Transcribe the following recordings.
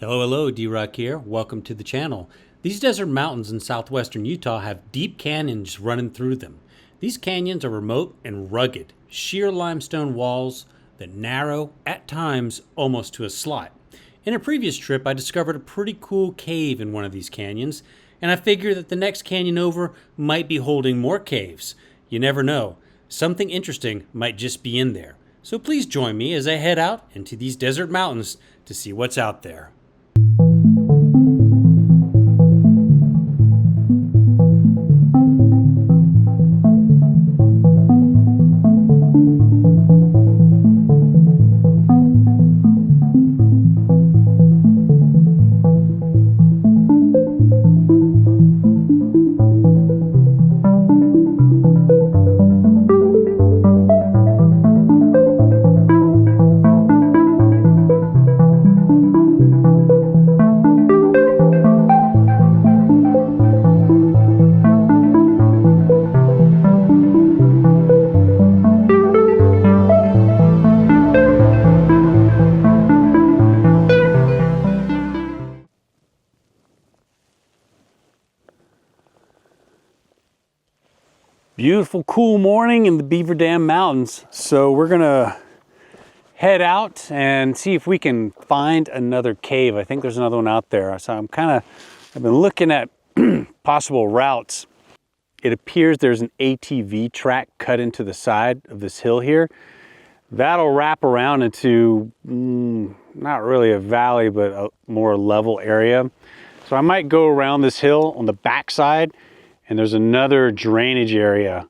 Hello, D-Rock here. Welcome to the channel. These desert mountains in southwestern Utah have deep canyons running through them. These canyons are remote and rugged, sheer limestone walls that narrow, at times, almost to a slot. In a previous trip, I discovered a pretty cool cave in one of these canyons, and I figure that the next canyon over might be holding more caves. You never know. Something interesting might just be in there. So please join me as I head out into these desert mountains to see what's out there. Beautiful, cool morning in the Beaver Dam Mountains. So we're gonna head out and see if we can find another cave. I think there's another one out there. So I've been looking at possible routes. It appears there's an ATV track cut into the side of this hill here. That'll wrap around into, not really a valley, but a more level area. So I might go around this hill on the backside. And there's another drainage area,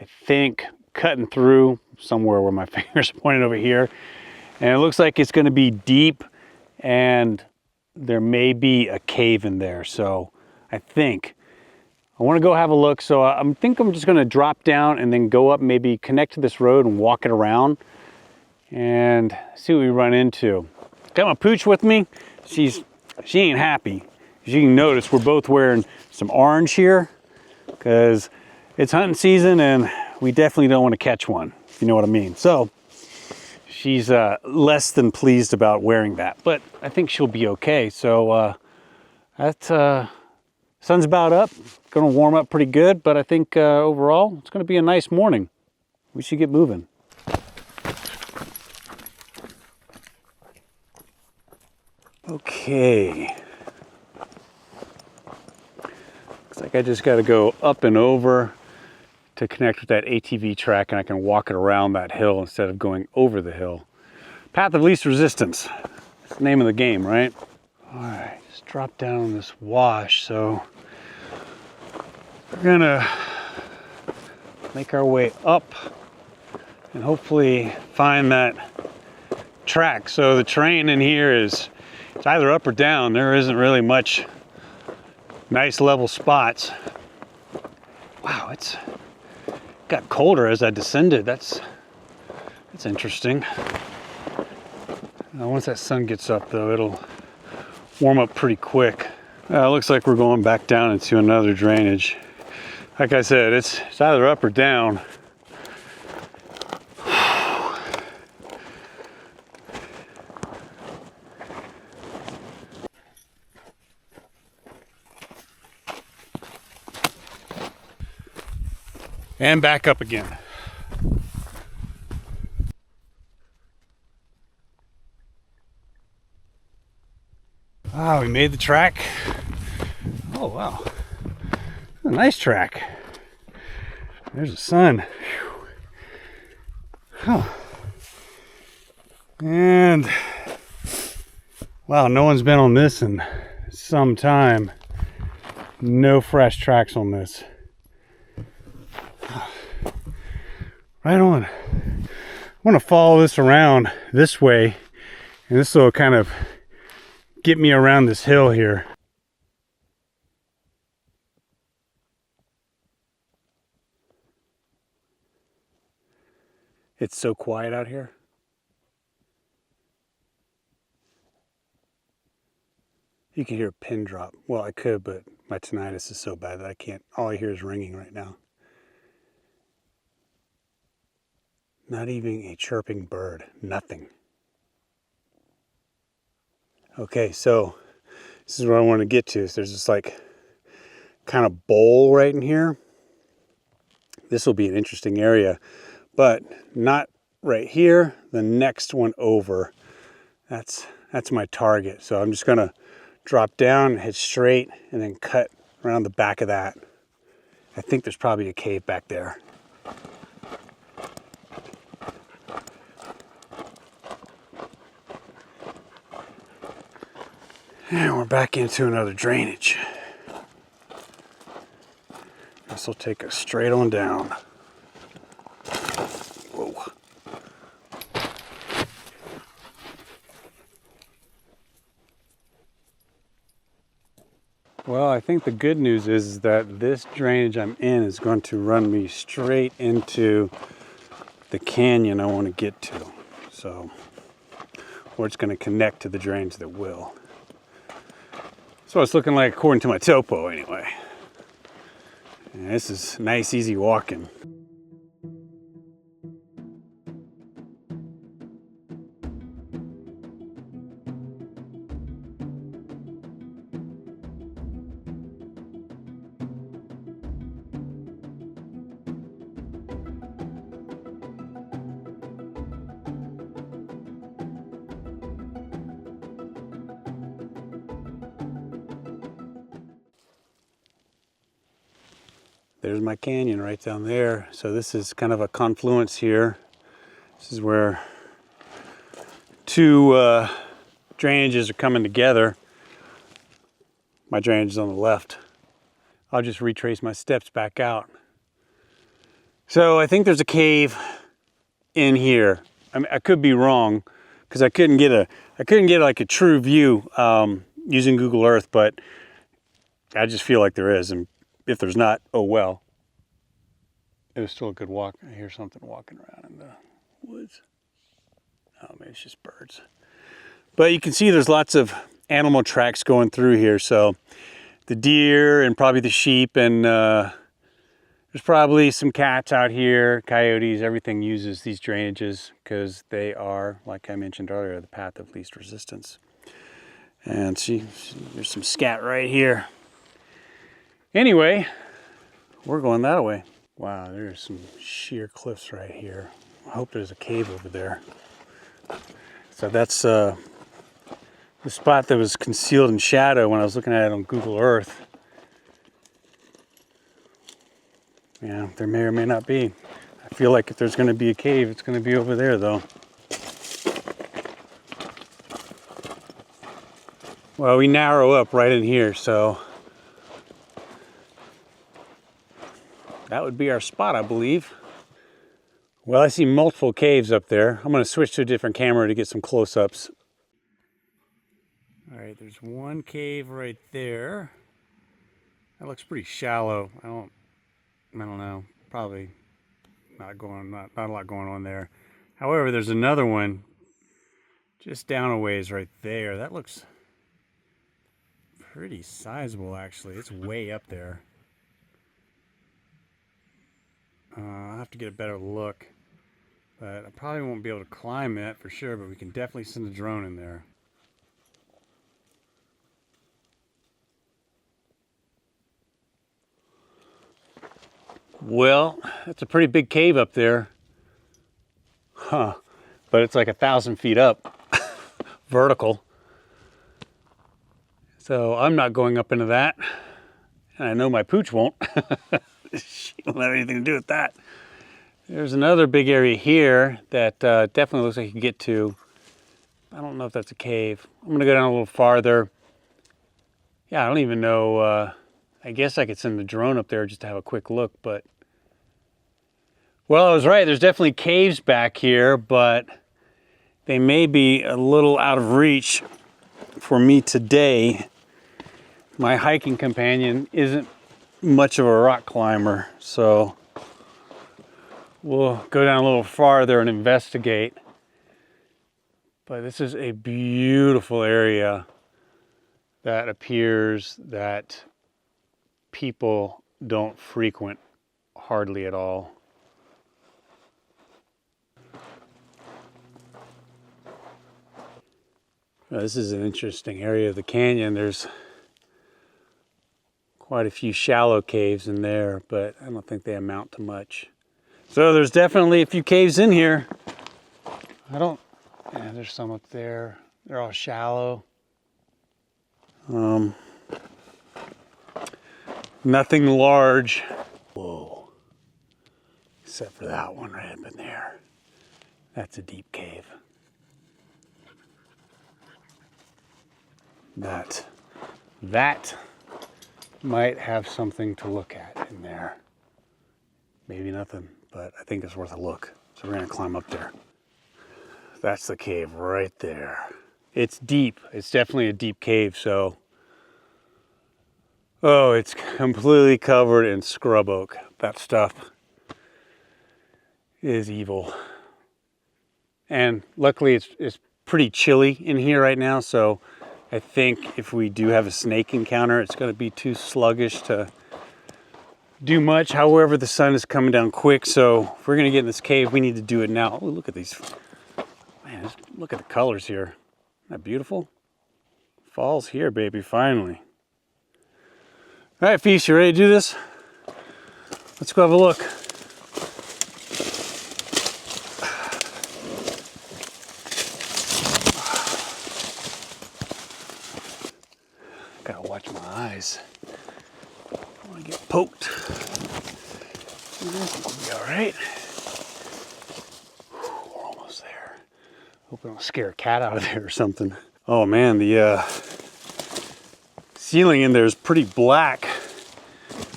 I think, cutting through somewhere where my finger's pointing over here. And it looks like it's gonna be deep and there may be a cave in there. So I wanna go have a look. So I think I'm just gonna drop down and then go up, maybe connect to this road and walk it around and see what we run into. Got my pooch with me. She ain't happy. As you can notice, we're both wearing some orange here, because it's hunting season and we definitely don't want to catch one, if you know what I mean. So she's less than pleased about wearing that, but I think she'll be okay. So sun's about up, gonna warm up pretty good, but I think overall it's gonna be a nice morning. We should get moving. Okay. Looks like I just got to go up and over to connect with that ATV track, and I can walk it around that hill instead of going over the hill. Path of least resistance. That's the name of the game, right? All right, just drop down this wash. So we're gonna make our way up and hopefully find that track. So the terrain in here it's either up or down. There isn't really much nice level spots. Wow, it's got colder as I descended. That's interesting. Once that sun gets up though, it'll warm up pretty quick. It looks like we're going back down into another drainage. Like I said, it's either up or down. And back up again. Wow, we made the track. Oh, wow. A nice track. There's the sun. Huh. And wow, no one's been on this in some time. No fresh tracks on this. Right on. I want to follow this around this way, and this will kind of get me around this hill here. It's so quiet out here. You can hear a pin drop. Well, I could, but my tinnitus is so bad that I can't. All I hear is ringing right now. Not even a chirping bird. Nothing. Okay, so this is what I want to get to. So there's this like kind of bowl right in here. This will be an interesting area, but not right here. The next one over, that's my target. So I'm just gonna drop down, head straight, and then cut around the back of that. I think there's probably a cave back there. And we're back into another drainage. This will take us straight on down. Whoa. Well, I think the good news is that this drainage I'm in is going to run me straight into the canyon I want to get to. So, or it's going to connect to the drains that will. That's what it's looking like according to my topo anyway. And this is nice, easy walking. There's my canyon right down there. So this is kind of a confluence here. This is where two drainages are coming together. My drainage is on the left. I'll just retrace my steps back out. So I think there's a cave in here. I mean, I could be wrong because I couldn't get like a true view using Google Earth, but I just feel like there is. And if there's not, oh well. It was still a good walk. I hear something walking around in the woods. Oh, maybe it's just birds. But you can see there's lots of animal tracks going through here. So the deer and probably the sheep, and there's probably some cats out here, coyotes. Everything uses these drainages because they are, like I mentioned earlier, the path of least resistance. And see, there's some scat right here. Anyway, we're going that way. Wow, there's some sheer cliffs right here. I hope there's a cave over there. So that's the spot that was concealed in shadow when I was looking at it on Google Earth. Yeah, there may or may not be. I feel like if there's going to be a cave, it's going to be over there though. Well, we narrow up right in here, so that would be our spot, I believe. Well, I see multiple caves up there. I'm going to switch to a different camera to get some close-ups. All right, there's one cave right there. That looks pretty shallow. I don't know. Probably not a lot going on there. However, there's another one just down a ways right there. That looks pretty sizable, actually. It's way up there. I'll have to get a better look, but I probably won't be able to climb that for sure, but we can definitely send a drone in there. Well, that's a pretty big cave up there. Huh, but it's like 1,000 feet up, vertical. So I'm not going up into that, and I know my pooch won't. She won't have anything to do with that. There's another big area here that definitely looks like you can get to. I don't know if that's a cave. I'm gonna go down a little farther. Yeah, I don't even know. I guess I could send the drone up there just to have a quick look, but. Well, I was right. There's definitely caves back here, but they may be a little out of reach for me today. My hiking companion isn't much of a rock climber, so we'll go down a little farther and investigate. But this is a beautiful area that appears that people don't frequent hardly at all. This is an interesting area of the canyon. There's quite a few shallow caves in there, but I don't think they amount to much. So there's definitely a few caves in here. Yeah, there's some up there. They're all shallow. Nothing large. Whoa. Except for that one right up in there. That's a deep cave. That might have something to look at in there. Maybe nothing, but I think it's worth a look. So we're gonna climb up there. That's the cave right there. It's deep. It's definitely a deep cave, so. Oh, it's completely covered in scrub oak. That stuff is evil. And luckily it's pretty chilly in here right now, so I think if we do have a snake encounter, it's gonna be too sluggish to do much. However, the sun is coming down quick, so if we're gonna get in this cave, we need to do it now. Oh, look at these. Man, just look at the colors here. Isn't that beautiful? Fall's here, baby, finally. All right, Feast, you ready to do this? Let's go have a look. Gotta watch my eyes. I don't want to get poked. We'll be all right. We're almost there. Hope we don't scare a cat out of there or something. Oh man, the ceiling in there is pretty black.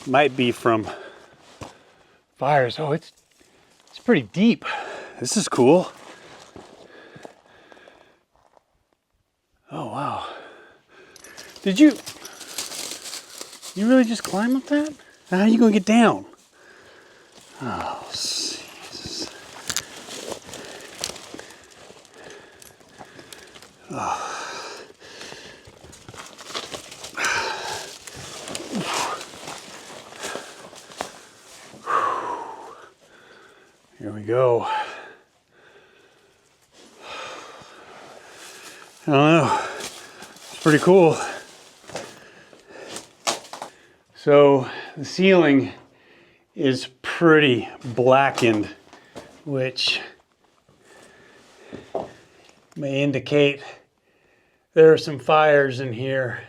Might be from fires. Oh, it's pretty deep. This is cool. Oh wow. Did you really just climb up that? How are you gonna get down? Oh, Jesus. Oh. Here we go. I don't know. It's pretty cool. So the ceiling is pretty blackened, which may indicate there are some fires in here.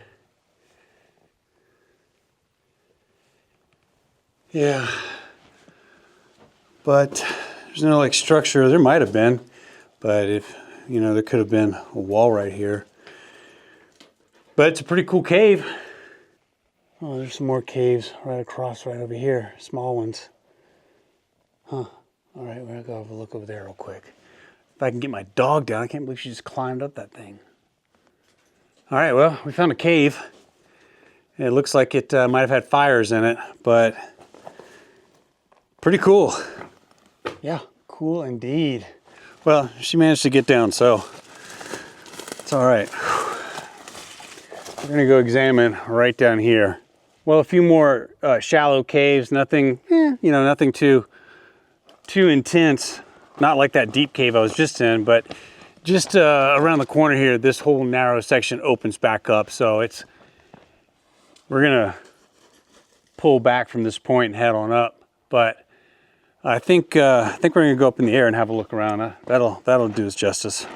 Yeah. But there's no like structure. There might have been, but if you know, there could have been a wall right here. But it's a pretty cool cave. Oh, there's some more caves right across, right over here, small ones. Huh. All right, we're gonna go have a look over there real quick. If I can get my dog down, I can't believe she just climbed up that thing. All right, well, we found a cave. It looks like it might have had fires in it, but pretty cool. Yeah, cool indeed. Well, she managed to get down, so it's all right. We're gonna go examine right down here. Well, a few more shallow caves, nothing, nothing too intense. Not like that deep cave I was just in, but just around the corner here, this whole narrow section opens back up. So we're gonna pull back from this point and head on up. But I think we're gonna go up in the air and have a look around. That'll do us justice.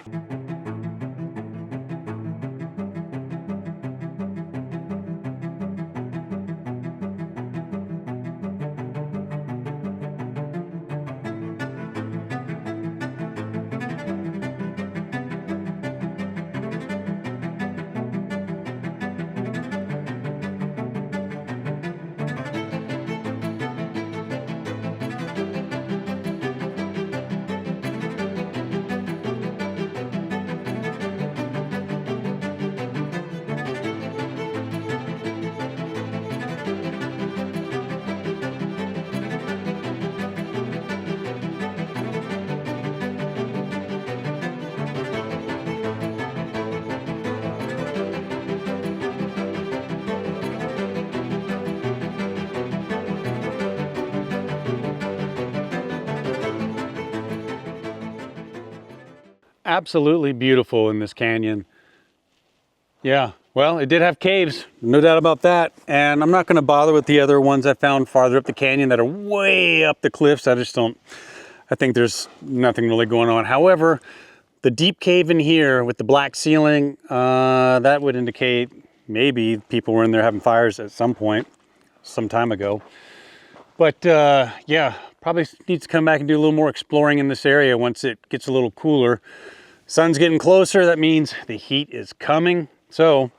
Absolutely beautiful in this canyon. Yeah, well, it did have caves, no doubt about that. And I'm not going to bother with the other ones I found farther up the canyon that are way up the cliffs. I think there's nothing really going on. However, the deep cave in here with the black ceiling, that would indicate maybe people were in there having fires at some point, some time ago. But yeah, probably needs to come back and do a little more exploring in this area once it gets a little cooler. Sun's getting closer, that means the heat is coming. So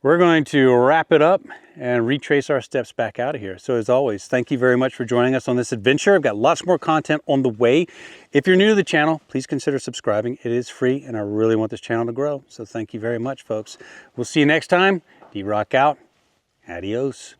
we're going to wrap it up and retrace our steps back out of here. So as always, thank you very much for joining us on this adventure. I've got lots more content on the way. If you're new to the channel, please consider subscribing. It is free and I really want this channel to grow. So thank you very much, folks. We'll see you next time. D-Rock out. Adios.